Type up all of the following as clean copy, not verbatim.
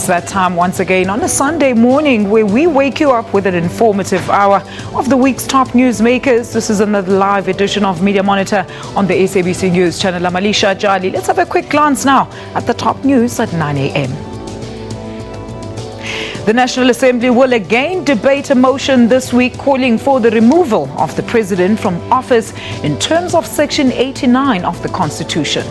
It's that time once again on a Sunday morning where we wake you up with an informative hour of the week's top newsmakers. This is another live edition of Media Monitor on the SABC News channel. I'm Alicia Jali. Let's have a quick glance now at the top news at 9 a.m. The National Assembly will again debate a motion this week calling for the removal of the president from office in terms of Section 89 of the Constitution.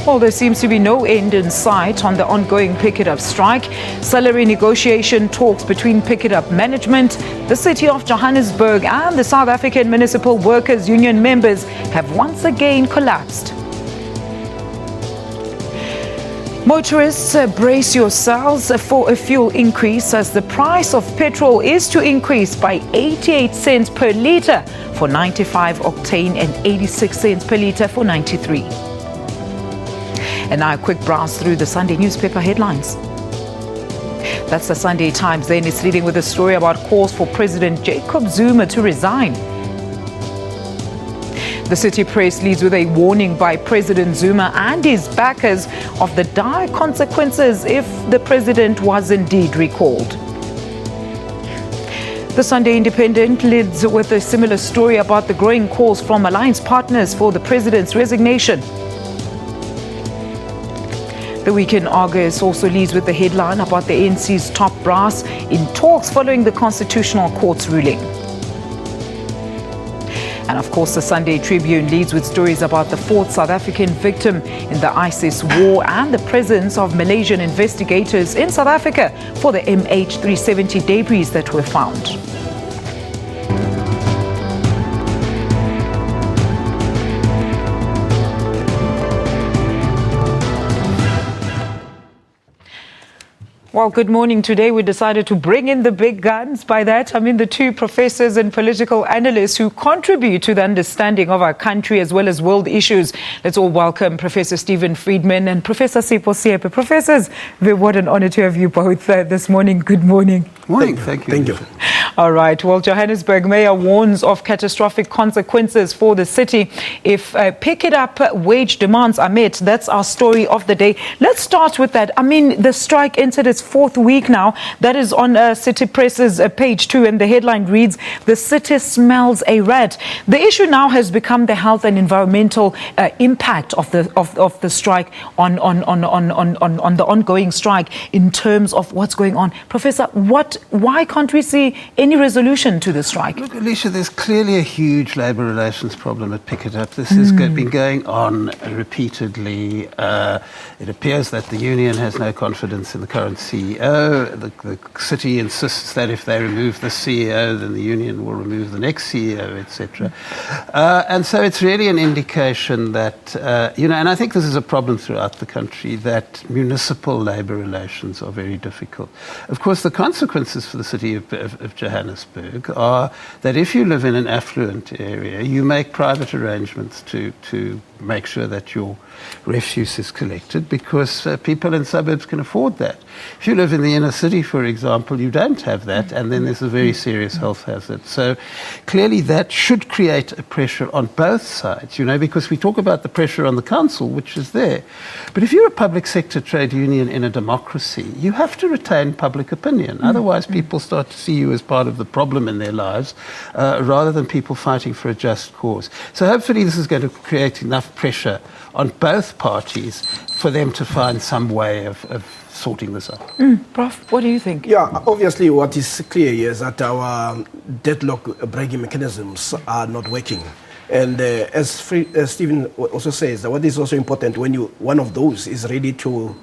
Well, there seems to be no end in sight on the ongoing Pick It Up strike. Salary negotiation talks between Pick It Up management, the City of Johannesburg and the South African Municipal Workers Union members have once again collapsed. Motorists, brace yourselves for a fuel increase as the price of petrol is to increase by 88 cents per litre for 95 octane and 86 cents per litre for 93. And now a quick browse through the Sunday newspaper headlines. That's the Sunday Times then. It's leading with a story about calls for President Jacob Zuma to resign. The City Press leads with a warning by President Zuma and his backers of the dire consequences if the president was indeed recalled. The Sunday Independent leads with a similar story about the growing calls from alliance partners for the president's resignation. The Weekend Argus also leads with the headline about the ANC's top brass in talks following the Constitutional Court's ruling. And of course, the Sunday Tribune leads with stories about the fourth South African victim in the ISIS war and the presence of Malaysian investigators in South Africa for the MH370 debris that were found. Well, good morning. Today we decided to bring in the big guns. By that, I mean the two professors and political analysts who contribute to the understanding of our country as well as world issues. Let's all welcome Professor Stephen Friedman and Professor Sipho Seepe. Professors, what an honor to have you both this morning. Good morning. Morning. Thank you. Thank you. All right. Well, Johannesburg Mayor warns of catastrophic consequences for the city if Pick It Up wage demands are met. That's our story of the day. Let's start with that. I mean, the strike entered its fourth week now. That is on City Press's page 2, and the headline reads, "The city smells a rat." The issue now has become the health and environmental impact of the strike on the ongoing strike in terms of what's going on. Professor, why can't we see any resolution to the strike? Look, Alicia, there's clearly a huge labour relations problem at Pick It Up. This has been going on repeatedly. It appears that the union has no confidence in the current CEO. The city insists that if they remove the CEO, then the union will remove the next CEO, etc. And so it's really an indication that, and I think this is a problem throughout the country, that municipal labour relations are very difficult. Of course, the consequences for the city of Johannesburg are that if you live in an affluent area, you make private arrangements to make sure that your refuse is collected because people in suburbs can afford that. If you live in the inner city, for example, you don't have that, and then there's a very serious health hazard. So clearly that should create a pressure on both sides, because we talk about the pressure on the council, which is there. But if you're a public sector trade union in a democracy, you have to retain public opinion. Otherwise, people start to see you as part of the problem in their lives rather than people fighting for a just cause. So hopefully this is going to create enough pressure on both parties for them to find some way of sorting this out. Prof, what do you think? Yeah, obviously what is clear here is that our deadlock breaking mechanisms are not working. And as Stephen also says, what is also important when one of those is ready to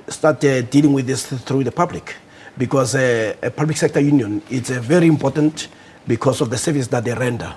start dealing with this through the public. Because a public sector union is very important because of the service that they render.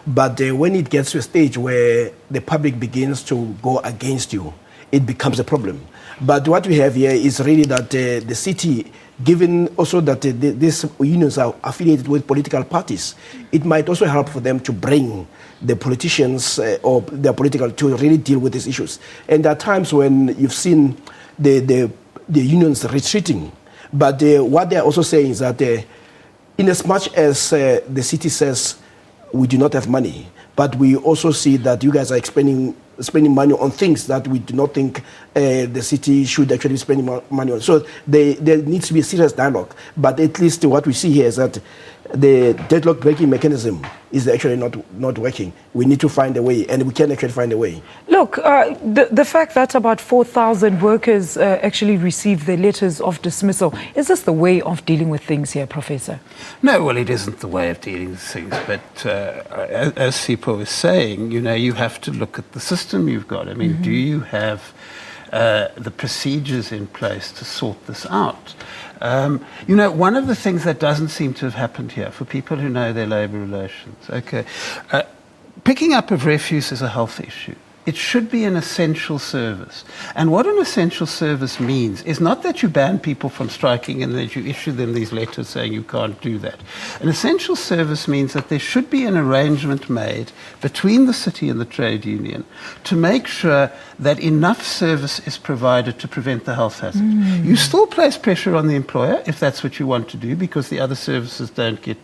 But when it gets to a stage where the public begins to go against you, it becomes a problem. But what we have here is really that the city, given also that these unions are affiliated with political parties, it might also help for them to bring the politicians or their political to really deal with these issues. And there are times when you've seen the unions retreating. But what they're also saying is that in as much as the city says we do not have money, but we also see that you guys are expending spending money on things that we do not think the city should actually be spending money on. So there needs to be a serious dialogue. But at least what we see here is that the deadlock breaking mechanism is actually not working. We need to find a way, and we can actually find a way. Look, the fact that about 4,000 workers actually received their letters of dismissal, is this the way of dealing with things here, Professor? No, well, it isn't the way of dealing with things. But as Sipho is saying, you have to look at the system you've got. I mean, do you have the procedures in place to sort this out? One of the things that doesn't seem to have happened here, for people who know their labour relations, picking up of refuse is a health issue. It should be an essential service. And what an essential service means is not that you ban people from striking and that you issue them these letters saying you can't do that. An essential service means that there should be an arrangement made between the city and the trade union to make sure that enough service is provided to prevent the health hazard. You still place pressure on the employer if that's what you want to do, because the other services don't get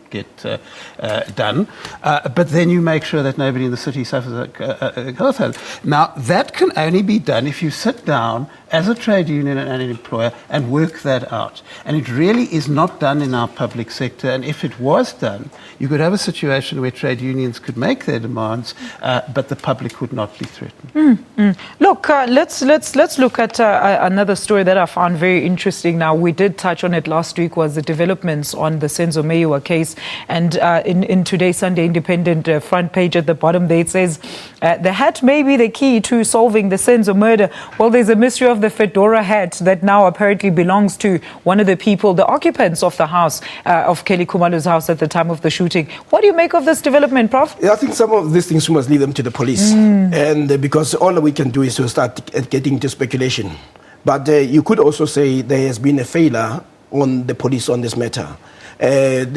done. But then you make sure that nobody in the city suffers a health hazard. Now, that can only be done if you sit down as a trade union and an employer and work that out. And it really is not done in our public sector. And if it was done, you could have a situation where trade unions could make their demands, but the public would not be threatened. Look, let's look at another story that I found very interesting. Now, we did touch on it last week, was the developments on the Senzo Meyiwa case. And in today's Sunday Independent front page at the bottom there, it says, the hat may be the key to solving the Senzo murder. Well, there's a mystery of the fedora hat that now apparently belongs to one of the people, the occupants of the house, of Kelly Khumalo's house at the time of the shooting. What do you make of this development, Prof? Yeah, I think some of these things we must leave them to the police. And because all we can do is to start getting into speculation. But you could also say there has been a failure on the police on this matter.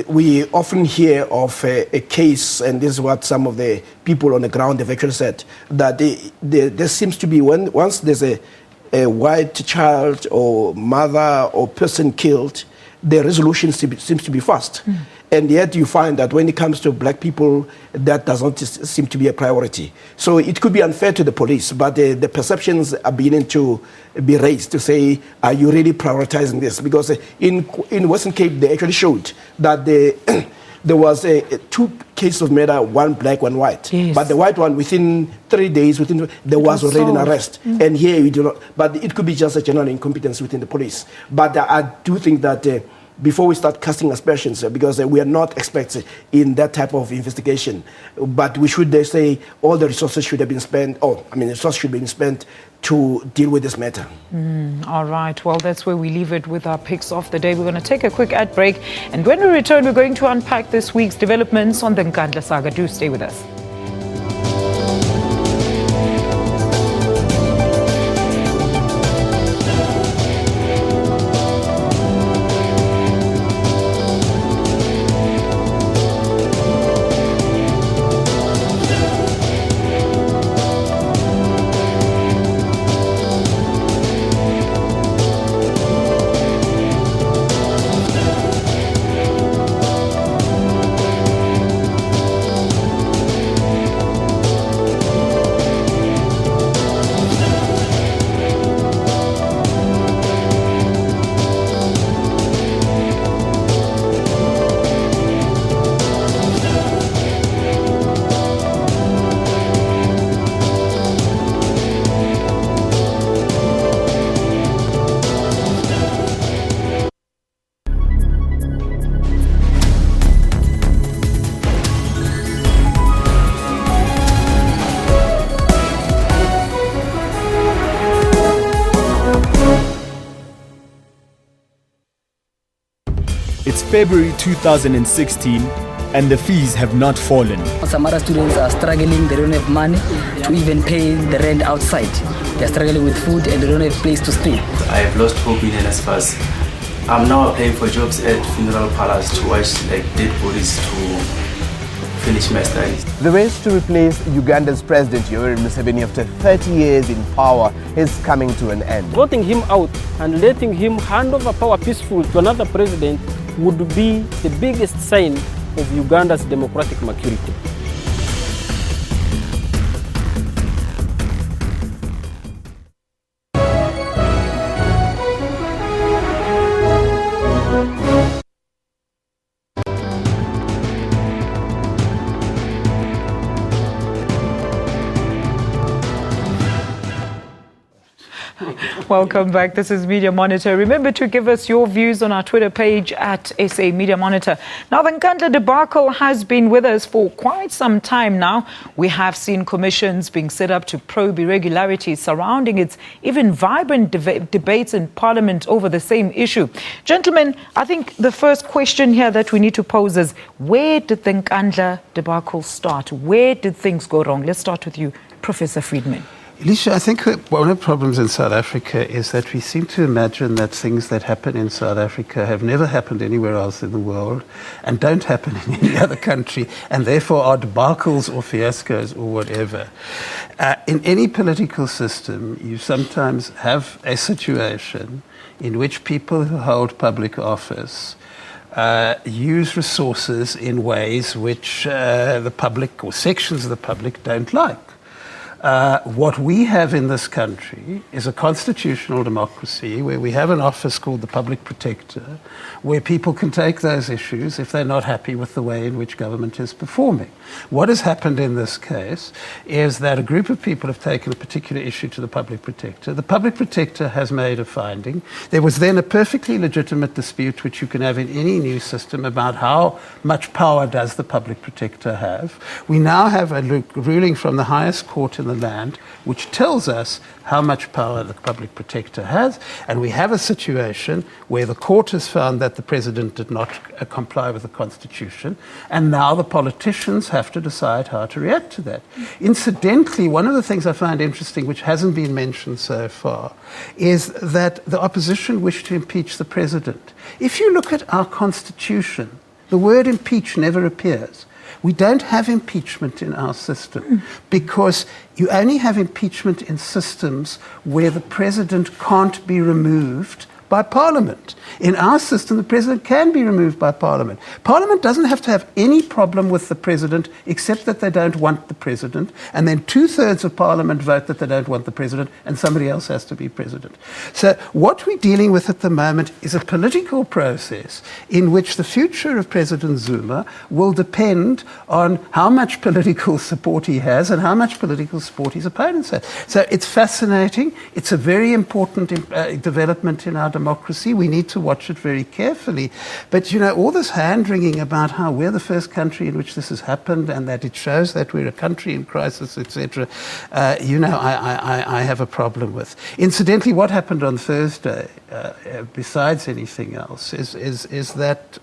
We often hear of a case, and this is what some of the people on the ground have actually said, that there seems to be, once there's a white child or mother or person killed, the resolution seems to be fast. And yet you find that when it comes to black people, that does not seem to be a priority. So it could be unfair to the police, but the perceptions are beginning to be raised to say, are you really prioritizing this? Because in Western Cape, they actually showed that there was two cases of murder, one black, one white. Yes. But the white one, within 3 days, there was already an arrest. And here we do not. But it could be just a general incompetence within the police. But I do think that before we start casting aspersions, because we are not experts in that type of investigation, but we should say all the resources should have been spent, resources should be spent to deal with this matter. All right. Well, that's where we leave it with our picks of the day. We're going to take a quick ad break. And when we return, we're going to unpack this week's developments on the Nkandla saga. Do stay with us. It's February 2016 and the fees have not fallen. Some other students are struggling, they don't have money to even pay the rent outside. They're struggling with food and they don't have a place to stay. I have lost hope in NSFAS. I'm now applying for jobs at funeral parlors to watch dead bodies to finish my studies. The race to replace Uganda's President Yoweri Museveni after 30 years in power is coming to an end. Voting him out and letting him hand over power peacefully to another president would be the biggest sign of Uganda's democratic maturity. Welcome back. This is Media Monitor. Remember to give us your views on our Twitter page at SA Media Monitor. Now, the Nkandla debacle has been with us for quite some time now. We have seen commissions being set up to probe irregularities surrounding its even vibrant debates in Parliament over the same issue. Gentlemen, I think the first question here that we need to pose is, where did the Nkandla debacle start? Where did things go wrong? Let's start with you, Professor Friedman. Alicia, I think that one of the problems in South Africa is that we seem to imagine that things that happen in South Africa have never happened anywhere else in the world and don't happen in any other country, and therefore are debacles or fiascos or whatever. In any political system, you sometimes have a situation in which people who hold public office use resources in ways which the public or sections of the public don't like. What we have in this country is a constitutional democracy where we have an office called the Public Protector, where people can take those issues if they're not happy with the way in which government is performing. What has happened in this case is that a group of people have taken a particular issue to the Public Protector. The Public Protector has made a finding. There was then a perfectly legitimate dispute, which you can have in any new system, about how much power does the Public Protector have. We now have a ruling from the highest court in the land which tells us how much power the Public Protector has, and we have a situation where the court has found that the president did not comply with the Constitution, and now the politicians have to decide how to react to that. Incidentally, one of the things I find interesting, which hasn't been mentioned so far, is that the opposition wished to impeach the president. If you look at our Constitution, the word impeach never appears. We don't have impeachment in our system because you only have impeachment in systems where the president can't be removed by Parliament. In our system, the president can be removed by Parliament. Parliament doesn't have to have any problem with the president except that they don't want the president, and then 2/3 of Parliament vote that they don't want the president, and somebody else has to be president. So what we're dealing with at the moment is a political process in which the future of President Zuma will depend on how much political support he has and how much political support his opponents have. So it's fascinating. It's a very important development in our democracy. We need to watch it very carefully. But, you know, all this hand-wringing about how we're the first country in which this has happened and that it shows that we're a country in crisis, etc., I have a problem with. Incidentally, what happened on Thursday, besides anything else, is that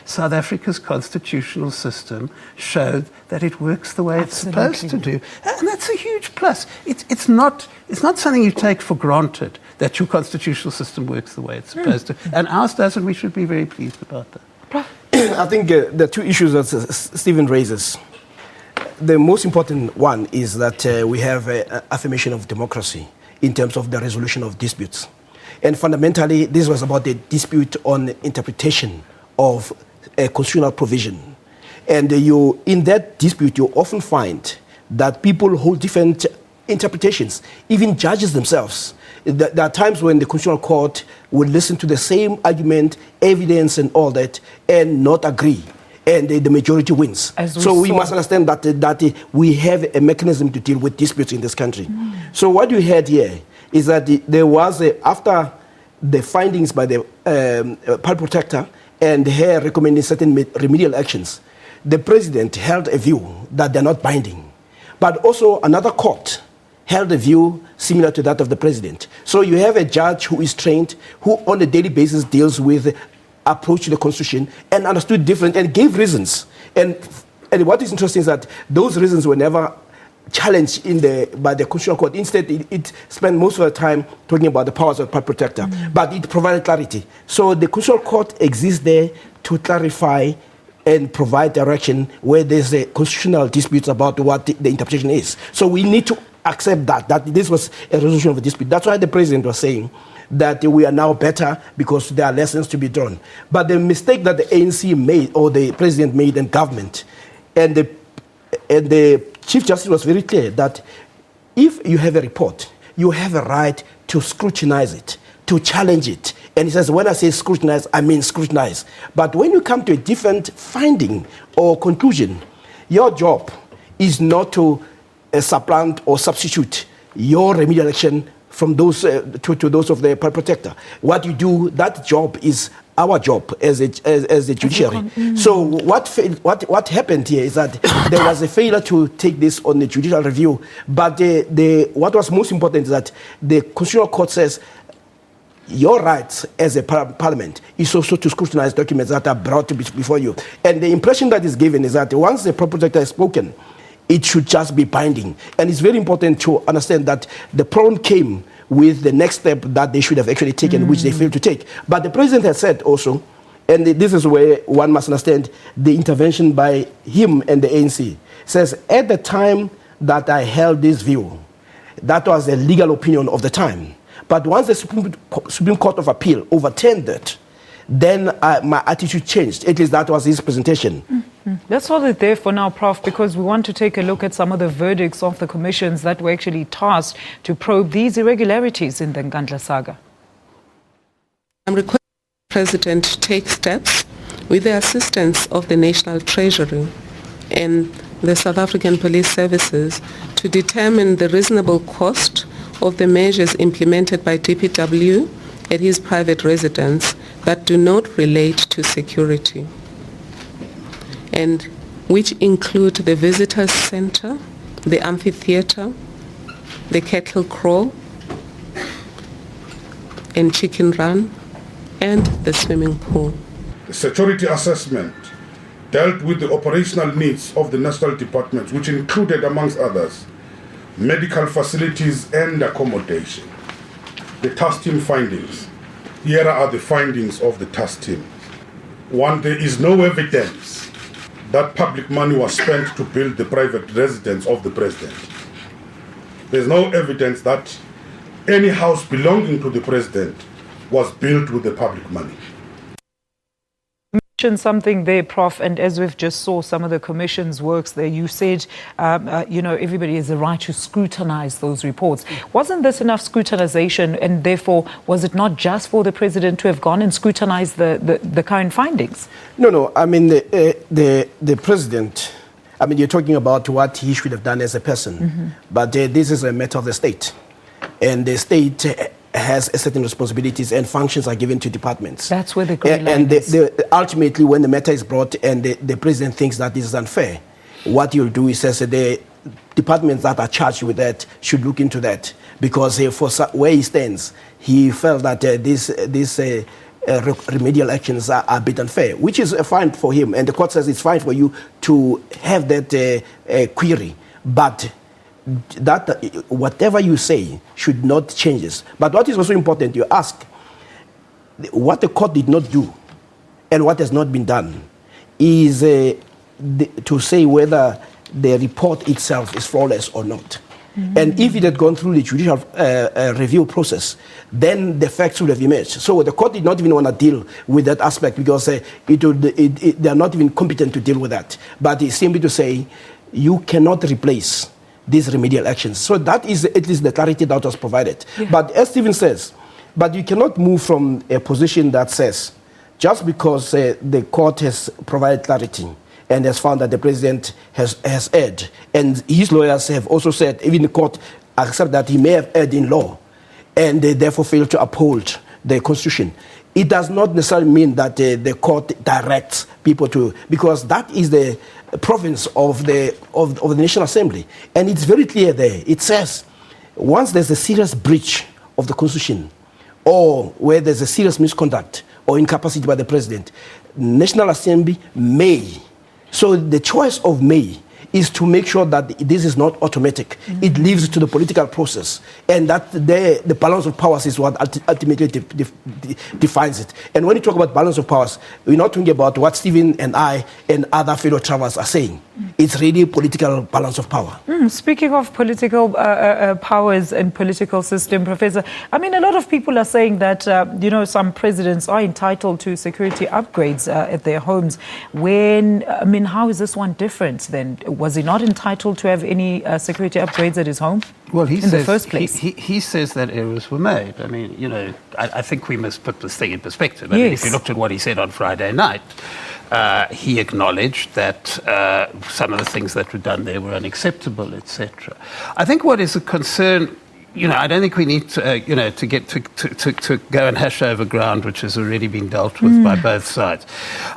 South Africa's constitutional system showed that it works the way it's supposed to do. And that's a huge plus. It's not something you take for granted that your constitutional system works the way it's supposed to. And ours doesn't. We should be very pleased about that. I think the two issues that Stephen raises, the most important one is that we have an affirmation of democracy in terms of the resolution of disputes. And fundamentally, this was about the dispute on interpretation of a constitutional provision. And in that dispute, you often find that people hold different interpretations, even judges themselves. There are times when the Constitutional Court would listen to the same argument, evidence and all that, and not agree. And the majority wins. So we must understand that we have a mechanism to deal with disputes in this country. So what you had here is that there was, after the findings by the Public Protector and her recommending certain remedial actions, the president held a view that they're not binding. But also another court held a view similar to that of the president. So you have a judge who is trained, who on a daily basis deals with approach to the Constitution and understood different and gave reasons. And what is interesting is that those reasons were never challenged by the Constitutional Court. Instead, it spent most of the time talking about the powers of the Public Protector, but it provided clarity. So the Constitutional Court exists there to clarify and provide direction where there's a constitutional dispute about what the interpretation is. So we need to accept that this was a resolution of a dispute. That's why the president was saying that we are now better because there are lessons to be drawn. But the mistake that the ANC made, or the president made, and government, and the Chief Justice was very clear that if you have a report, you have a right to scrutinize it, to challenge it. And he says, when I say scrutinize, I mean scrutinize. But when you come to a different finding or conclusion, your job is not to supplant or substitute your remedial action from those to those of the protector. What you do, that job is our job as the judiciary. So what happened here is that there was a failure to take this on the judicial review. But what was most important is that the Constitutional Court says your rights as a parliament is also to scrutinize documents that are brought before you. And the impression that is given is that once the protector has spoken, it should just be binding. And it's very important to understand that the problem came with the next step that they should have actually taken, which they failed to take. But the president has said also, and this is where one must understand the intervention by him and the ANC, says at the time that I held this view, that was a legal opinion of the time. But once the Supreme Court of Appeal overturned it, then my attitude changed. At least that was his presentation. Let's hold it there for now, Prof, because we want to take a look at some of the verdicts of the commissions that were actually tasked to probe these irregularities in the Nkandla saga. I'm requesting the President to take steps with the assistance of the National Treasury and the South African Police Services to determine the reasonable cost of the measures implemented by DPW at his private residence that do not relate to security, and which include the visitor center, the amphitheater, the cattle crawl, and chicken run, and the swimming pool. The security assessment dealt with the operational needs of the national departments, which included, amongst others, medical facilities and accommodation. The task team findings. Here are the findings of the task team. 1, there is no evidence that public money was spent to build the private residence of the president. There's no evidence that any house belonging to the president was built with the public money. Something there, Prof, and as we've just saw some of the commission's works there, you said, everybody has the right to scrutinize those reports. Wasn't this enough scrutinization, and therefore was it not just for the president to have gone and scrutinized the current findings? No. I mean, the president, I mean, you're talking about what he should have done as a person, but this is a matter of the state, and the state has certain responsibilities and functions are given to departments. That's where the green line and is. Ultimately, when the matter is brought and the president thinks that this is unfair, what you'll do is say the departments that are charged with that should look into that, because for where he stands, he felt that these remedial actions are a bit unfair, which is fine for him, and the court says it's fine for you to have that query, but that whatever you say should not change this. But what is also important, you ask what the court did not do and what has not been done is to say whether the report itself is flawless or not. And if it had gone through the judicial review process, then the facts would have emerged. So the court did not even want to deal with that aspect because they are not even competent to deal with that. But it's simply to say you cannot replace these remedial actions. So that is at least the clarity that was provided. Yeah. But as Stephen says, but you cannot move from a position that says, just because the court has provided clarity and has found that the president has erred, and his lawyers have also said, even the court accept that he may have erred in law, and they therefore fail to uphold the Constitution. It does not necessarily mean that the court directs people to, because that is the province of the National Assembly. And it's very clear there. It says, once there's a serious breach of the Constitution, or where there's a serious misconduct or incapacity by the president, National Assembly may. So the choice of may is to make sure that this is not automatic. It leaves to the political process, and that the balance of powers is what ultimately defines it. And when you talk about balance of powers, we're not talking about what Stephen and I and other fellow travelers are saying. It's really political balance of power. Speaking of political powers and political system, Professor, I mean, a lot of people are saying that, some presidents are entitled to security upgrades at their homes. How is this one different then? Was he not entitled to have any security upgrades at his home? Well, in the first place? He says that errors were made. I mean, I think we must put this thing in perspective. I Yes. mean, if you looked at what he said on Friday night, he acknowledged that some of the things that were done there were unacceptable, etc. I think what is a concern, I don't think we need to, to go and hash over ground which has already been dealt with by both sides.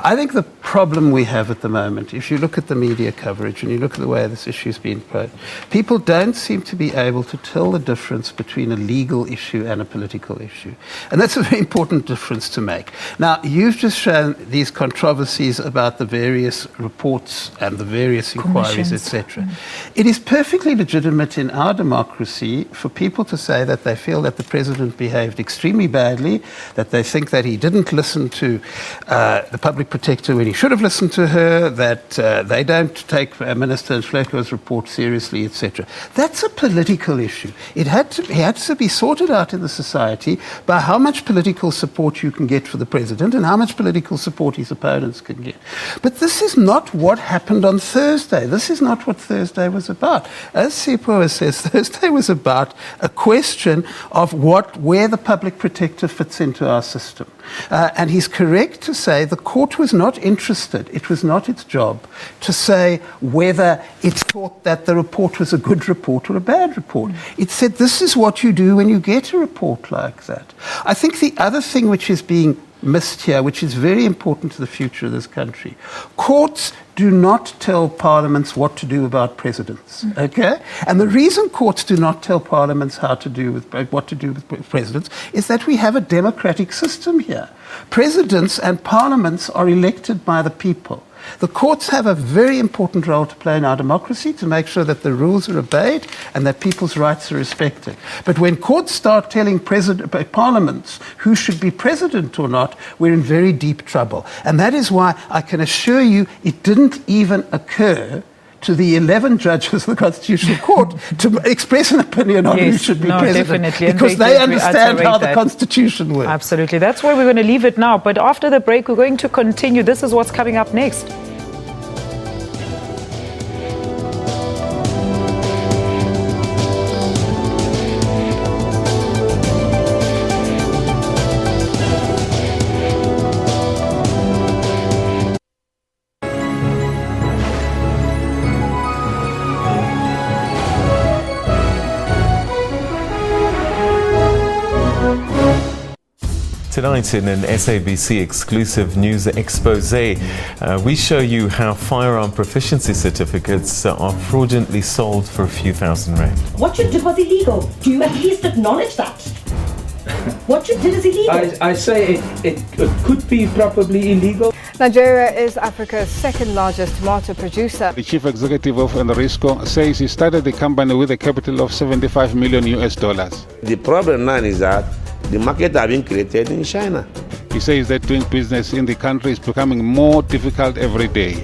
I think the problem we have at the moment, if you look at the media coverage and you look at the way this issue is being posed, people don't seem to be able to tell the difference between a legal issue and a political issue. And that's a very important difference to make. Now, you've just shown these controversies about the various reports and the various inquiries, etc. It is perfectly legitimate in our democracy for people to say that they feel that the president behaved extremely badly, that they think that he didn't listen to the public protector when he should have listened to her, that they don't take Minister Nhlekwe's report seriously, etc. That's a political issue. It had to be sorted out in the society by how much political support you can get for the president and how much political support his opponents can get. But this is not what happened on Thursday. This is not what Thursday was about. As Sipho says, Thursday was about a question of where the public protector fits into our system. And he's correct to say the court was not interested, it was not its job, to say whether it thought that the report was a good report or a bad report. It said this is what you do when you get a report like that. I think the other thing which is being missed here, which is very important to the future of this country, courts do not tell parliaments what to do about presidents, okay? And the reason courts do not tell parliaments what to do with presidents is that we have a democratic system here. Presidents and parliaments are elected by the people. The courts have a very important role to play in our democracy to make sure that the rules are obeyed and that people's rights are respected. But when courts start telling parliaments who should be president or not, we're in very deep trouble. And that is why I can assure you it didn't even occur to the 11 judges of the Constitutional Court to express an opinion on who should be president. Definitely. Because they understand how the Constitution works. Absolutely. That's where we're going to leave it now. But after the break, we're going to continue. This is what's coming up next. Tonight in an SABC exclusive news expose, we show you how firearm proficiency certificates are fraudulently sold for a few thousand rand. What you did was illegal. Do you at least acknowledge that? What you did is illegal. I say it could be probably illegal. Nigeria is Africa's second largest tomato producer. The chief executive of Enrisco says he started the company with a capital of $75 million. The problem now is that the market has been created in China. He says that doing business in the country is becoming more difficult every day.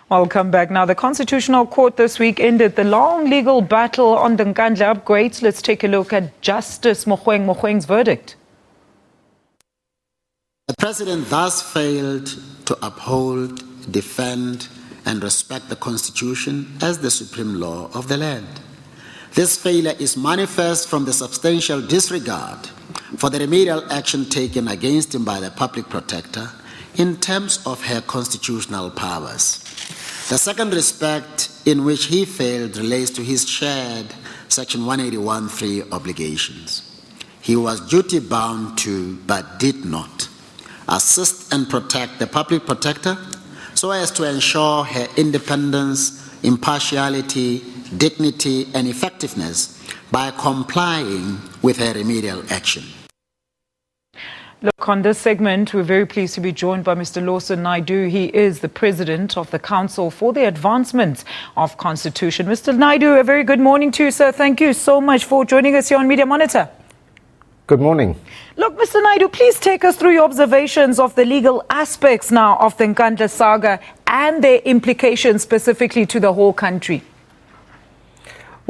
Welcome back. Now, the Constitutional Court this week ended the long legal battle on the Nkandla upgrades. Let's take a look at Justice Mogoeng's verdict. The President thus failed to uphold, defend, and respect the Constitution as the supreme law of the land. This failure is manifest from the substantial disregard for the remedial action taken against him by the public protector in terms of her constitutional powers. The second respect in which he failed relates to his shared Section 181(3) obligations. He was duty-bound to, but did not, assist and protect the public protector so as to ensure her independence, impartiality, dignity, and effectiveness by complying with her remedial action. Look, on this segment, we're very pleased to be joined by Mr. Lawson Naidoo. He is the president of the Council for the Advancement of Constitution. Mr. Naidoo, a very good morning to you, sir. Thank you so much for joining us here on Media Monitor. Good morning. Look, Mr. Naidoo, please take us through your observations of the legal aspects now of the Nkandla saga and their implications specifically to the whole country.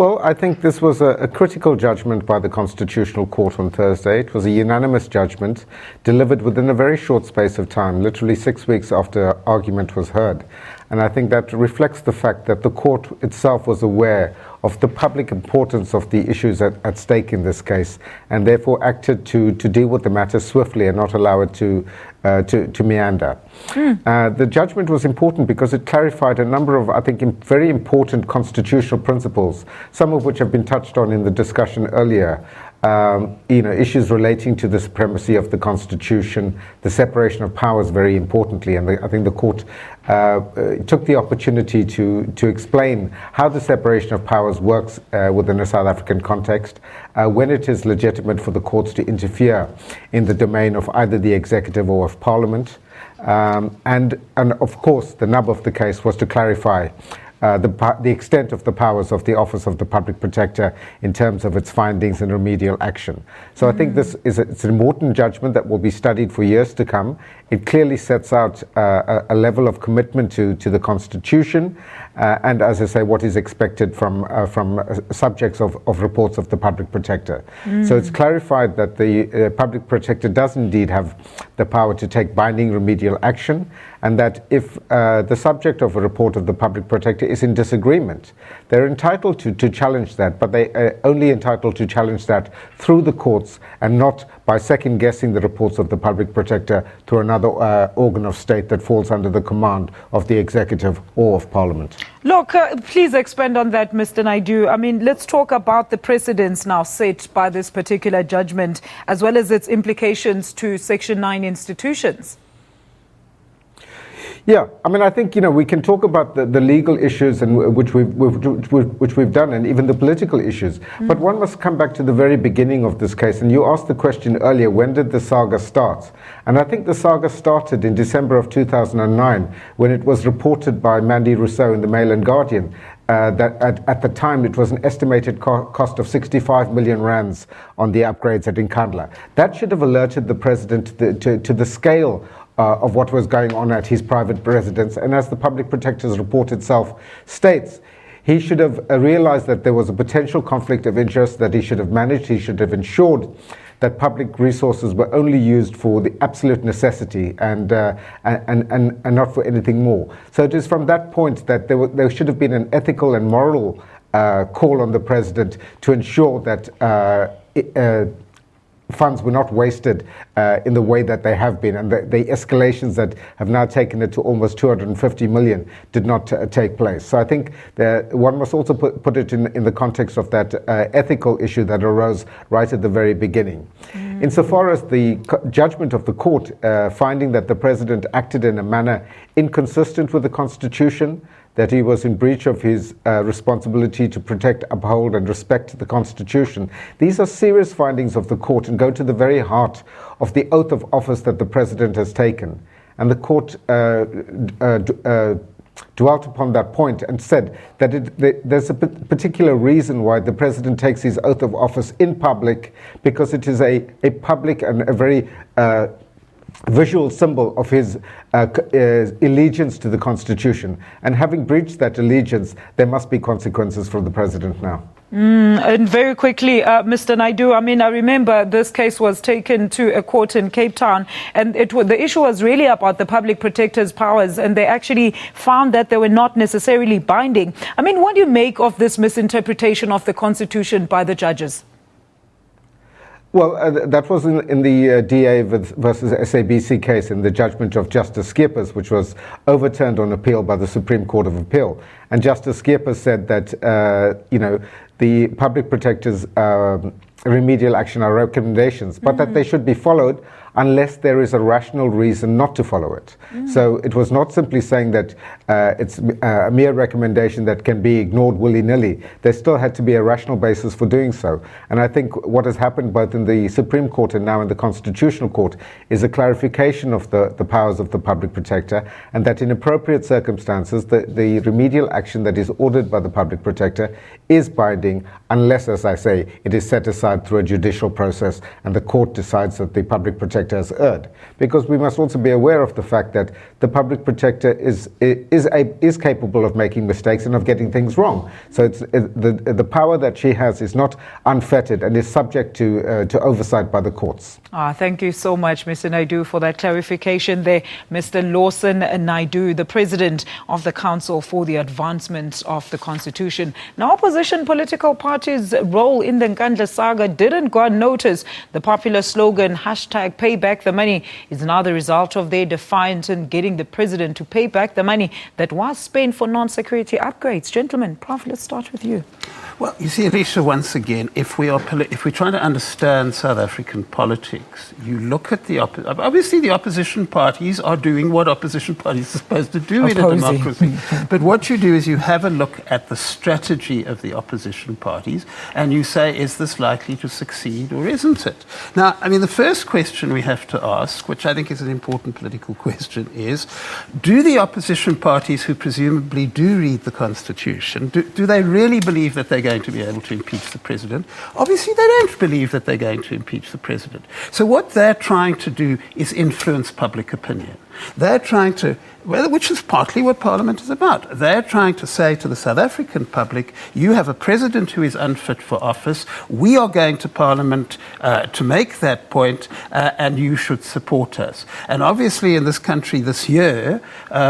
Well, I think this was a critical judgment by the Constitutional Court on Thursday. It was a unanimous judgment delivered within a very short space of time, literally 6 weeks after argument was heard. And I think that reflects the fact that the court itself was aware of the public importance of the issues at stake in this case, and therefore acted to deal with the matter swiftly and not allow it to meander. The judgment was important because it clarified a number of, I think, very important constitutional principles, some of which have been touched on in the discussion earlier. Issues relating to the supremacy of the Constitution, the separation of powers, very importantly, and I think the court took the opportunity to explain how the separation of powers works within a South African context, when it is legitimate for the courts to interfere in the domain of either the executive or of Parliament, and of course the nub of the case was to clarify the extent of the powers of the Office of the Public Protector in terms of its findings and remedial action. So I think it's an important judgment that will be studied for years to come. It clearly sets out a level of commitment to the Constitution and, as I say, what is expected from subjects of reports of the Public Protector. So it's clarified that the Public Protector does indeed have the power to take binding remedial action, and that if the subject of a report of the Public Protector is in disagreement, they're entitled to challenge that, but they are only entitled to challenge that through the courts and not by second-guessing the reports of the Public Protector through another organ of state that falls under the command of the executive or of Parliament. Look, please expand on that, Mr. Naidu. I mean, let's talk about the precedents now set by this particular judgment, as well as its implications to Section 9 institutions. Yeah, I mean, I think, we can talk about the legal issues and which we've done, and even the political issues. But one must come back to the very beginning of this case. And you asked the question earlier, when did the saga start? And I think the saga started in December of 2009, when it was reported by Mandy Rousseau in the Mail and Guardian that at the time it was an estimated cost of 65 million rands on the upgrades at Nkandla. That should have alerted the president to the scale of what was going on at his private residence. And as the Public Protector's report itself states, he should have realized that there was a potential conflict of interest that he should have managed. He should have ensured that public resources were only used for the absolute necessity and not for anything more. So it is from that point that there should have been an ethical and moral call on the president to ensure that funds were not wasted in the way that they have been, and the escalations that have now taken it to almost 250 million did not take place. So I think that one must also put it in the context of that ethical issue that arose right at the very beginning. Insofar as the judgment of the court finding that the president acted in a manner inconsistent with the Constitution, that he was in breach of his responsibility to protect, uphold and respect the Constitution. These are serious findings of the court and go to the very heart of the oath of office that the president has taken. And the court dwelt upon that point and said that there's a particular reason why the president takes his oath of office in public, because it is a public and a very visual symbol of his allegiance to the Constitution. And having breached that allegiance, there must be consequences for the president now. And very quickly, Mr. Naidu, I mean, I remember this case was taken to a court in Cape Town, and the issue was really about the Public Protector's powers, and they actually found that they were not necessarily binding. I mean, what do you make of this misinterpretation of the Constitution by the judges? Well, that was in the DA versus SABC case, in the judgment of Justice Sipho, which was overturned on appeal by the Supreme Court of Appeal. And Justice Sipho said that, the Public Protector's remedial action are recommendations, but that they should be followed unless there is a rational reason not to follow it. So it was not simply saying that it's a mere recommendation that can be ignored willy-nilly. There still had to be a rational basis for doing so. And I think what has happened both in the Supreme Court and now in the Constitutional Court is a clarification of the powers of the Public Protector, and that in appropriate circumstances, the remedial action that is ordered by the Public Protector is binding unless, as I say, it is set aside decide through a judicial process and the court decides that the public protector has erred. Because we must also be aware of the fact that the public protector is capable of making mistakes and of getting things wrong. So the power that she has is not unfettered and is subject to oversight by the courts. Thank you so much, Mr. Naidu, for that clarification there. Mr. Lawson Naidu, the President of the Council for the Advancement of the Constitution. Now, opposition political parties' role in the Nkandla saga didn't go unnoticed. The popular slogan, #Pay Back the Money, is now the result of their defiance in getting the president to pay back the money that was spent for non-security upgrades. Gentlemen, Prof, let's start with you. Well, you see, Alicia, once again, if we're trying to understand South African politics, you look at obviously the opposition parties are doing what opposition parties are supposed to do in a democracy. But what you do is you have a look at the strategy of the opposition parties and you say, is this likely to succeed or isn't it? Now, I mean, the first question we have to ask, which I think is an important political question, is do the opposition parties who presumably do read the Constitution, do they really believe that they're going to be able to impeach the president? Obviously, they don't believe that they're going to impeach the president. So what they're trying to do is influence public opinion. They're trying to, which is partly what Parliament is about. They're trying to say to the South African public, you have a president who is unfit for office. We are going to Parliament to make that point, and you should support us. And obviously in this country this year,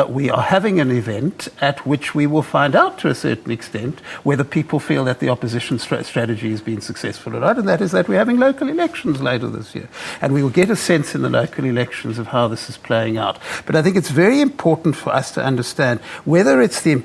we are having an event at which we will find out to a certain extent whether people feel that the opposition strategy has been successful or not, and that is that we're having local elections later this year. And we will get a sense in the local elections of how this is playing out. But I think it's very important for us to understand whether it's the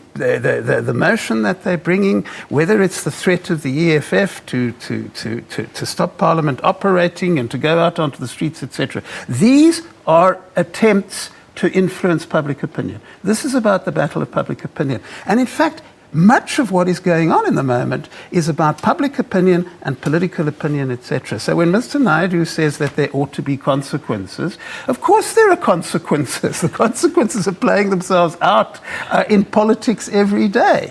motion that they're bringing, whether it's the threat of the EFF to stop Parliament operating and to go out onto the streets, etc. These are attempts to influence public opinion. This is about the battle of public opinion. And in fact, much of what is going on in the moment is about public opinion and political opinion, etc. So when Mr. Naidu says that there ought to be consequences, of course there are consequences. The consequences are playing themselves out in politics every day.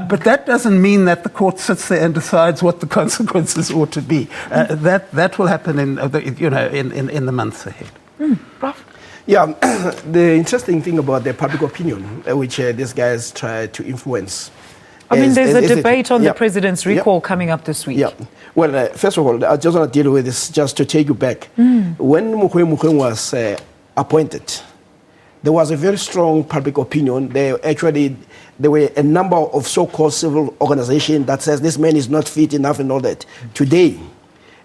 But that doesn't mean that the court sits there and decides what the consequences ought to be. That will happen in the months ahead. Prof? Yeah, the interesting thing about the public opinion, which these guys try to influence. I mean, there's a debate on the president's recall coming up this week. Yeah. Well, first of all, I just want to deal with this just to take you back. When Mukwege was appointed, there was a very strong public opinion. There were a number of so-called civil organizations that says this man is not fit enough and all that. Today,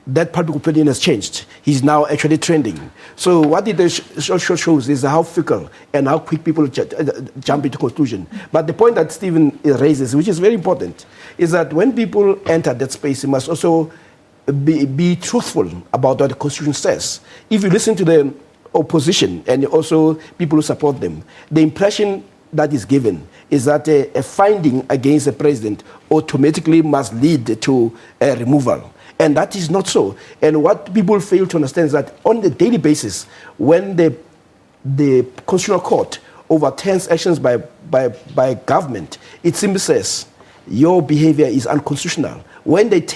that public opinion has changed. He's now actually trending. So what it shows is how fickle and how quick people jump into conclusion. But the point that Stephen raises, which is very important, is that when people enter that space, you must also be truthful about what the Constitution says. If you listen to the opposition and also people who support them, the impression that is given is that a finding against a president automatically must lead to a removal. And that is not so. And what people fail to understand is that on a daily basis, when the Constitutional Court overturns actions by government, it simply says your behavior is unconstitutional. When they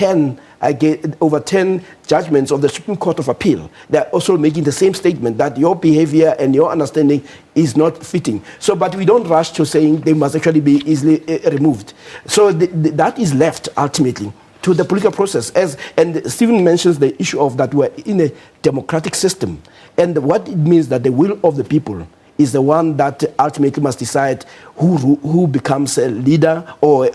overturn judgments of the Supreme Court of Appeal, they're also making the same statement that your behavior and your understanding is not fitting. So, but we don't rush to saying they must actually be easily removed. So that is left ultimately to the political process. And Stephen mentions the issue of that we're in a democratic system. And what it means that the will of the people is the one that ultimately must decide who becomes a leader or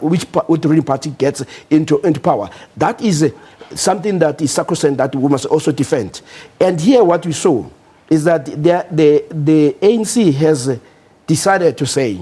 which ruling party gets into power. That is something that is sacrosanct that we must also defend. And here what we saw is that the ANC has decided to say,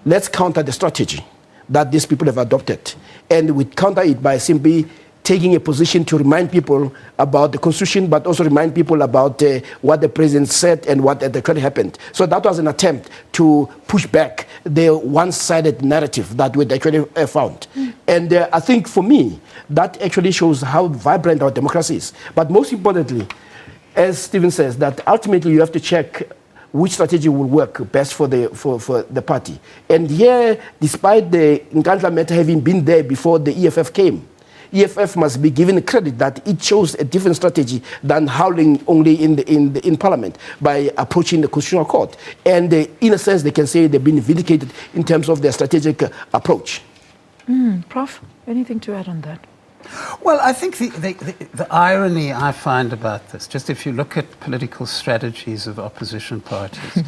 let's counter the strategy that these people have adopted. And we counter it by simply taking a position to remind people about the Constitution, but also remind people about what the president said and what actually happened. So that was an attempt to push back the one-sided narrative that we actually found. And I think for me, that actually shows how vibrant our democracy is. But most importantly, as Stephen says, that ultimately you have to check which strategy will work best for the party. And here, despite the Nkandla matter having been there before the EFF came, EFF must be given credit that it chose a different strategy than howling only in Parliament by approaching the Constitutional Court. And in a sense, they can say they've been vindicated in terms of their strategic approach. Prof, anything to add on that? Well, I think the irony I find about this, just if you look at political strategies of opposition parties,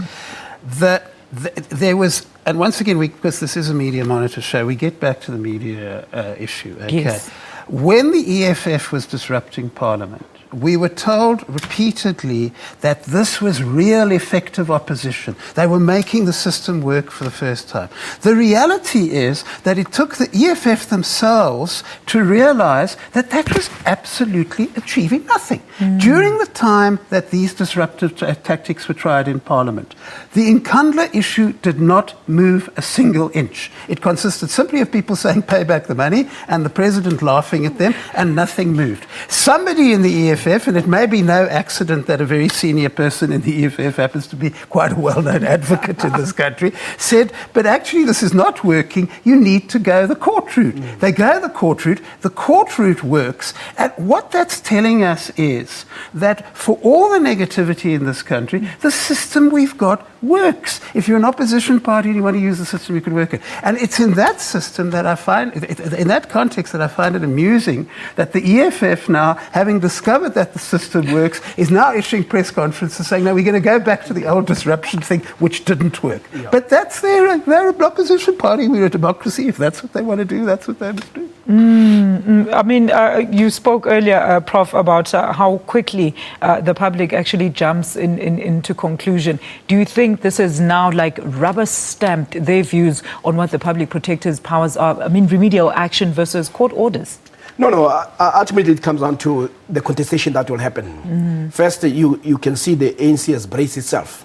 there was, and once again, because this is a Media Monitor show, we get back to the media issue. Okay? Yes. When the EFF was disrupting Parliament, we were told repeatedly that this was real effective opposition. They were making the system work for the first time. The reality is that it took the EFF themselves to realize that that was absolutely achieving nothing. During the time that these disruptive tactics were tried in Parliament, the Nkandla issue did not move a single inch. It consisted simply of people saying, pay back the money, and the president laughing at them, and nothing moved. Somebody in the EFF, and it may be no accident that a very senior person in the EFF happens to be quite a well-known advocate in this country, said, but actually this is not working, you need to go the court route. They go the court route works, and what that's telling us is that for all the negativity in this country, the system we've got works. If you're an opposition party and you want to use the system, you can work it. And it's in that system that I find, in that context, that I find it amusing that the EFF now, having discovered that the system works, is now issuing press conferences saying, no, we're going to go back to the old disruption thing, which didn't work. Yeah. But that's they're an opposition party. We're a democracy. If that's what they want to do, that's what they must do. I mean, you spoke earlier, Prof, about how quickly the public actually jumps into conclusion. Do you think this is now like rubber stamped their views on what the public protector's powers are? I mean, remedial action versus court orders? No. Ultimately, it comes down to the contestation that will happen. First, you can see the ANC has braced itself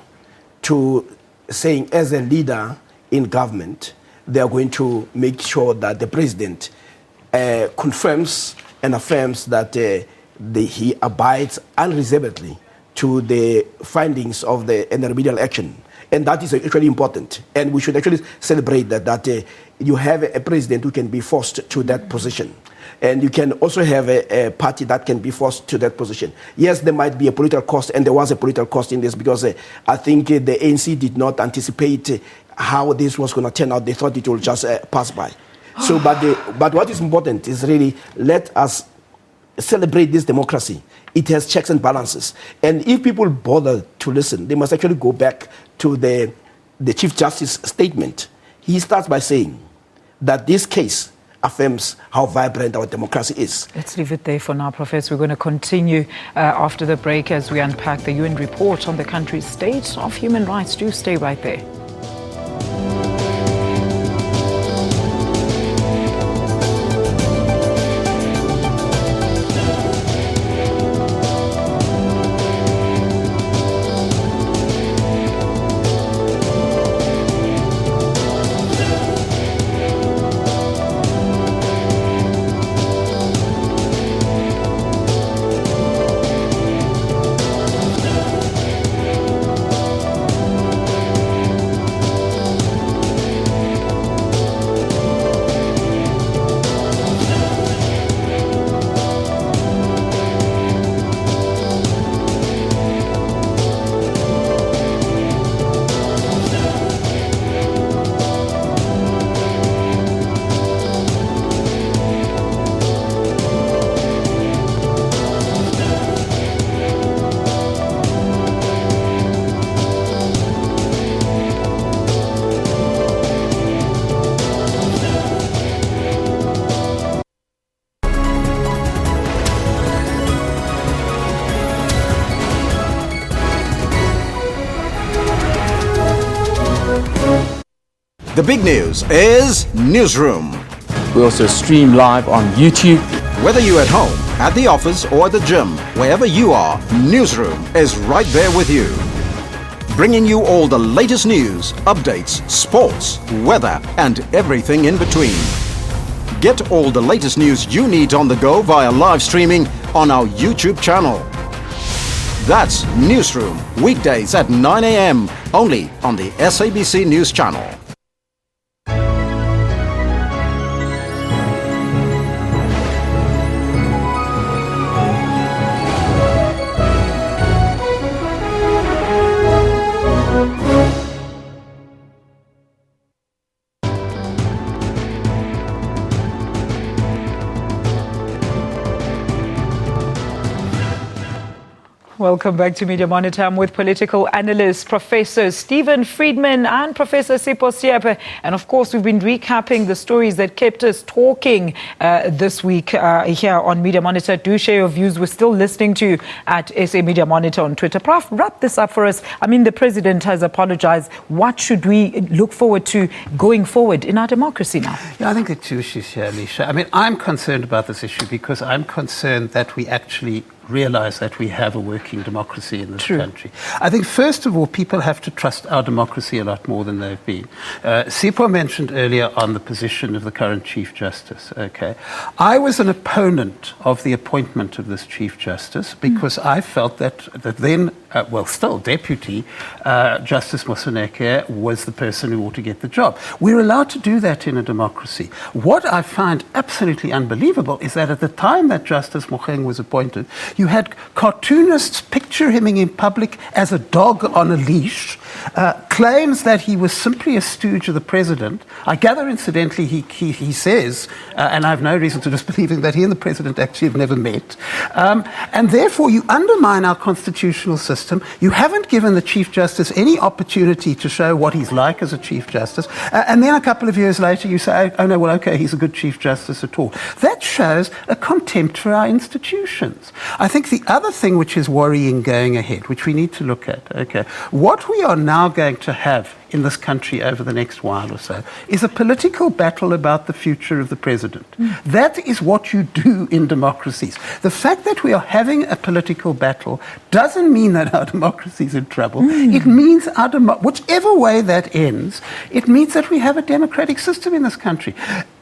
to saying, as a leader in government, they are going to make sure that the president confirms and affirms that he abides unreservedly to the findings of the remedial action. And that is actually important. And we should actually celebrate that you have a president who can be forced to that position. And you can also have a party that can be forced to that position. Yes, there might be a political cost, and there was a political cost in this because I think the ANC did not anticipate how this was going to turn out. They thought it would just pass by. So, but what is important is really let us celebrate this democracy. It has checks and balances. And if people bother to listen, they must actually go back to the Chief Justice's statement. He starts by saying that this case affirms how vibrant our democracy is. Let's leave it there for now, Professor. We're going to continue after the break as we unpack the UN report on the country's state of human rights. Do stay right there. The big news is Newsroom. We also stream live on YouTube. Whether you're at home, at the office, or at the gym, wherever you are, Newsroom is right there with you. Bringing you all the latest news, updates, sports, weather, and everything in between. Get all the latest news you need on the go via live streaming on our YouTube channel. That's Newsroom, weekdays at 9 a.m. only on the SABC News Channel. Welcome back to Media Monitor. I'm with political analyst Professor Stephen Friedman and Professor Sipho Seepe. And of course, we've been recapping the stories that kept us talking this week here on Media Monitor. Do share your views. We're still listening to you at SA Media Monitor on Twitter. Prof, wrap this up for us. I mean, the president has apologized. What should we look forward to going forward in our democracy now? Yeah, I think there are two issues here, Alicia. I mean, I'm concerned about this issue because I'm concerned that we actually realize that we have a working democracy in this country. I think, first of all, people have to trust our democracy a lot more than they've been. Sipho mentioned earlier on the position of the current Chief Justice. Okay, I was an opponent of the appointment of this Chief Justice because I felt that then, still Deputy Justice Moseneke was the person who ought to get the job. We're allowed to do that in a democracy. What I find absolutely unbelievable is that at the time that Justice Mogoeng was appointed, you had cartoonists picture him in public as a dog on a leash, claims that he was simply a stooge of the president. I gather, incidentally, he says, and I have no reason to disbelieve him, that he and the president actually have never met. And therefore, you undermine our constitutional system. You haven't given the Chief Justice any opportunity to show what he's like as a Chief Justice. And then a couple of years later, you say, oh, no, well, okay, he's a good Chief Justice at all. That shows a contempt for our institutions. I think the other thing which is worrying going ahead, which we need to look at, okay, what we are now going to have in this country over the next while or so is a political battle about the future of the president. That is what you do in democracies. The fact that we are having a political battle doesn't mean that our democracy is in trouble. It means whichever way that ends, it means that we have a democratic system in this country.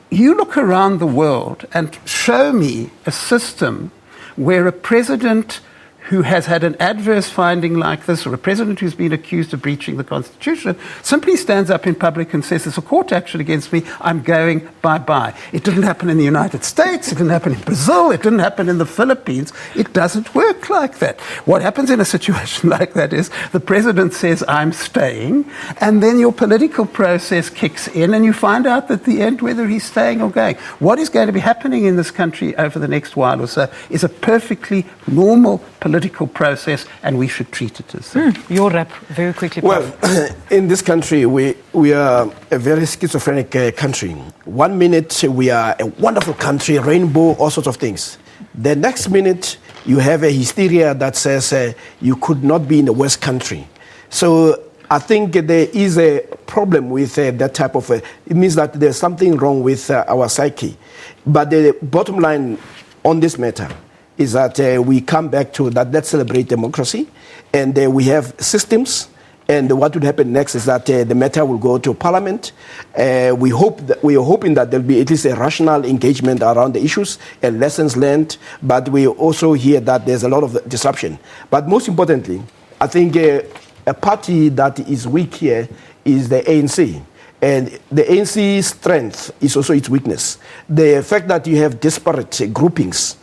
You look around the world and show me a system where a president who has had an adverse finding like this, or a president who's been accused of breaching the Constitution, simply stands up in public and says, there's a court action against me, I'm going, bye-bye. It didn't happen in the United States, it didn't happen in Brazil, it didn't happen in the Philippines. It doesn't work like that. What happens in a situation like that is the president says, I'm staying, and then your political process kicks in, and you find out at the end whether he's staying or going. What is going to be happening in this country over the next while or so is a perfectly normal political process, and we should treat it as that. Your rep, very quickly. Well, in this country, we are a very schizophrenic country. 1 minute, we are a wonderful country, rainbow, all sorts of things. The next minute, you have a hysteria that says you could not be in the West country. So I think there is a problem with that type of... it means that there's something wrong with our psyche. But the bottom line on this matter is that we come back to that, let's celebrate democracy, and we have systems, and what would happen next is that the matter will go to Parliament. We are hoping that there'll be at least a rational engagement around the issues and lessons learned, but we also hear that there's a lot of disruption. But most importantly, I think a party that is weak here is the ANC. And the ANC's strength is also its weakness. The fact that you have disparate groupings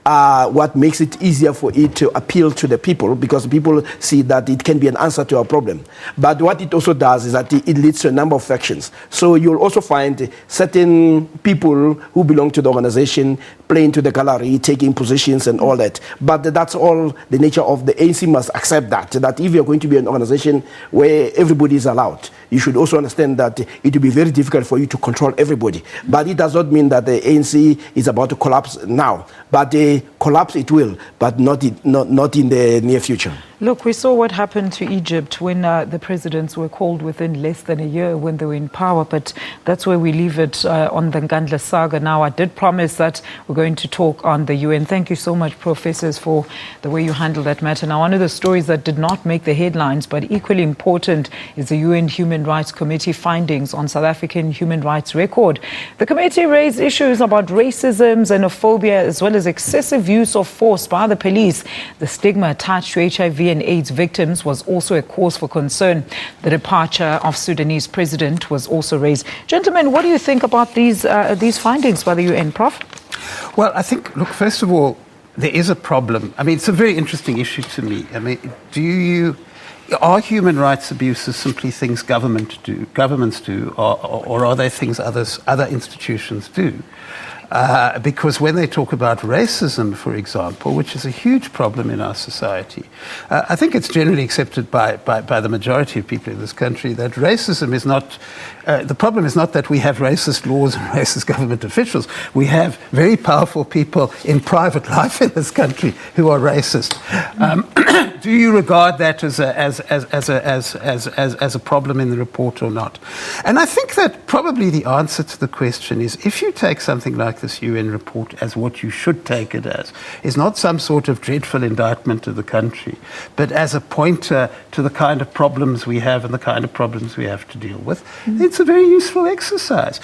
what makes it easier for it to appeal to the people, because people see that it can be an answer to our problem. But what it also does is that it leads to a number of factions. So you'll also find certain people who belong to the organization playing to the gallery, taking positions and all that. But that's all the nature of the ANC must accept that if you're going to be an organization where everybody is allowed, you should also understand that it will be very difficult for you to control everybody. But it does not mean that the ANC is about to collapse now. But collapse it will, but not in the near future. Look, we saw what happened to Egypt when the presidents were called within less than a year when they were in power, but that's where we leave it on the Ngandla saga. Now, I did promise that we're going to talk on the UN. Thank you so much, professors, for the way you handled that matter. Now, one of the stories that did not make the headlines, but equally important, is the UN Human Rights Committee findings on South African human rights record. The committee raised issues about racism, xenophobia, as well as excessive use of force by the police. The stigma attached to HIV and AIDS victims was also a cause for concern. The departure of Sudanese president was also raised. Gentlemen, what do you think about these findings by the UN, Prof? Well, I think, look, first of all, there is a problem. I mean, it's a very interesting issue to me. I mean, are human rights abuses simply things governments do, or are they things other institutions do? Because when they talk about racism, for example, which is a huge problem in our society, I think it's generally accepted by the majority of people in this country that racism is not, the problem is not that we have racist laws and racist government officials. We have very powerful people in private life in this country who are racist. Do you regard that as a problem in the report or not? And I think that probably the answer to the question is, if you take something like this UN report as what you should take it as, is not some sort of dreadful indictment of the country, but as a pointer to the kind of problems we have and the kind of problems we have to deal with, it's a very useful exercise.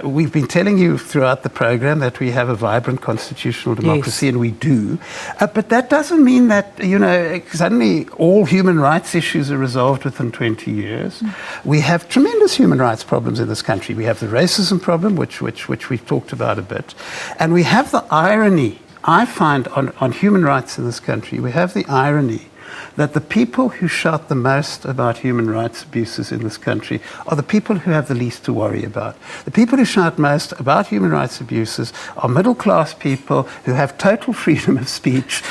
We've been telling you throughout the program that we have a vibrant constitutional democracy, and we do. But that doesn't mean that, suddenly all human rights issues are resolved within 20 years. We have tremendous human rights problems in this country. We have the racism problem, which we've talked about a bit. And we have the irony, I find, on human rights in this country, we have the irony that the people who shout the most about human rights abuses in this country are the people who have the least to worry about. The people who shout most about human rights abuses are middle-class people who have total freedom of speech,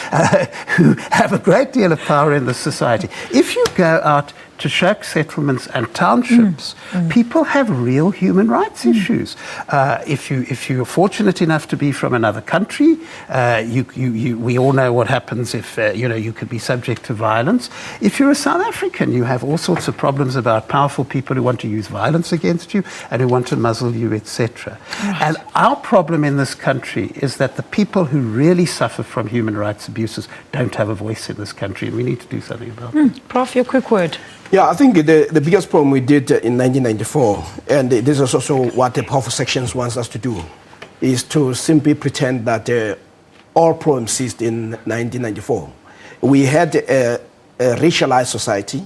who have a great deal of power in the society. If you go out to shack settlements and townships, people have real human rights issues. If you're fortunate enough to be from another country, we all know what happens if you could be subject to violence. If you're a South African, you have all sorts of problems about powerful people who want to use violence against you and who want to muzzle you, etc. Right. And our problem in this country is that the people who really suffer from human rights abuses don't have a voice in this country, and we need to do something about it. Prof, your quick word. Yeah, I think the biggest problem we did in 1994, and this is also what the powerful sections wants us to do, is to simply pretend that all problems ceased in 1994. We had a racialized society,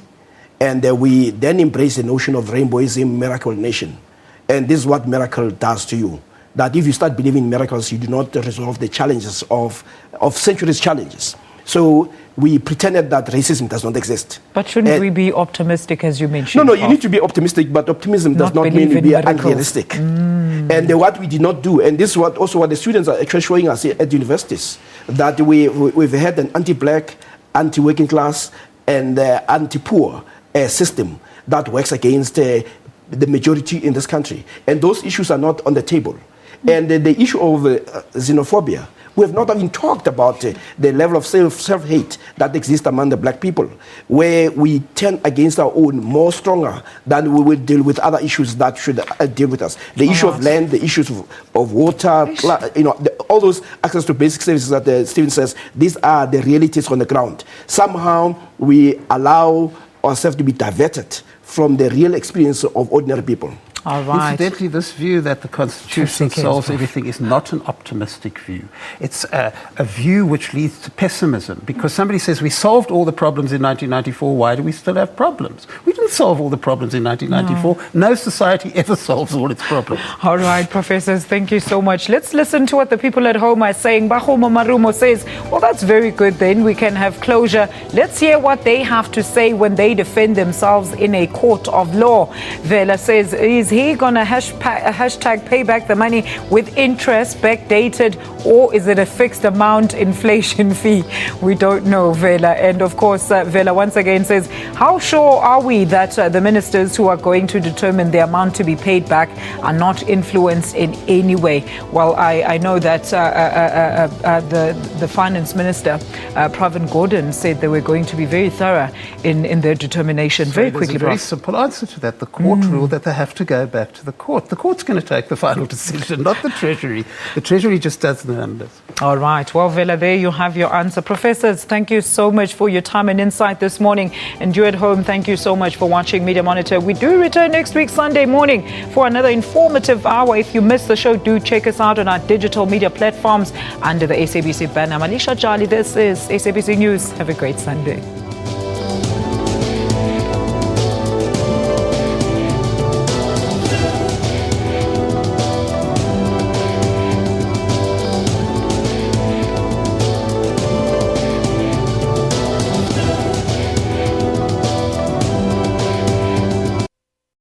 and we then embraced the notion of rainbowism, miracle nation. And this is what miracle does to you. That if you start believing in miracles, you do not resolve the challenges of centuries' challenges. So we pretended that racism does not exist. But shouldn't we be optimistic, as you mentioned? No, you need to be optimistic, but optimism does not mean be unrealistic. And what we did not do, and this is what the students are actually showing us at universities, that we've had an anti-black, anti-working class, and anti-poor system that works against the majority in this country. And those issues are not on the table. And the issue of xenophobia, we have not even talked about the level of self-hate that exists among the black people, where we turn against our own more stronger than we will deal with other issues that should deal with us. The issue of land, the issues of water, all those access to basic services that Stephen says, these are the realities on the ground. Somehow we allow ourselves to be diverted from the real experience of ordinary people. All right. Incidentally, this view that the Constitution solves everything is not an optimistic view. It's a view which leads to pessimism, because somebody says we solved all the problems in 1994, why do we still have problems? We didn't solve all the problems in 1994. No society ever solves all its problems. All right, professors, thank you so much. Let's listen to what the people at home are saying. Bahomo Marumo says, well, that's very good, then we can have closure. Let's hear what they have to say when they defend themselves in a court of law. Vela says, is he going to hashtag pay back the money with interest backdated, or is it a fixed amount inflation fee? We don't know, Vela. And of course, Vela once again says, how sure are we that the ministers who are going to determine the amount to be paid back are not influenced in any way? Well, I know that the finance minister, Pravin Gordhan, said they were going to be very thorough in their determination. Very quickly, there's a very simple answer to that. The court ruled that they have to go back to the court. The court's going to take the final decision, not the Treasury. The Treasury just does the numbers. All right. Well, Vela, there you have your answer. Professors, thank you so much for your time and insight this morning. And you at home, thank you so much for watching Media Monitor. We do return next week, Sunday morning, for another informative hour. If you missed the show, do check us out on our digital media platforms under the SABC banner. I'm Alicia Jali. This is SABC News. Have a great Sunday.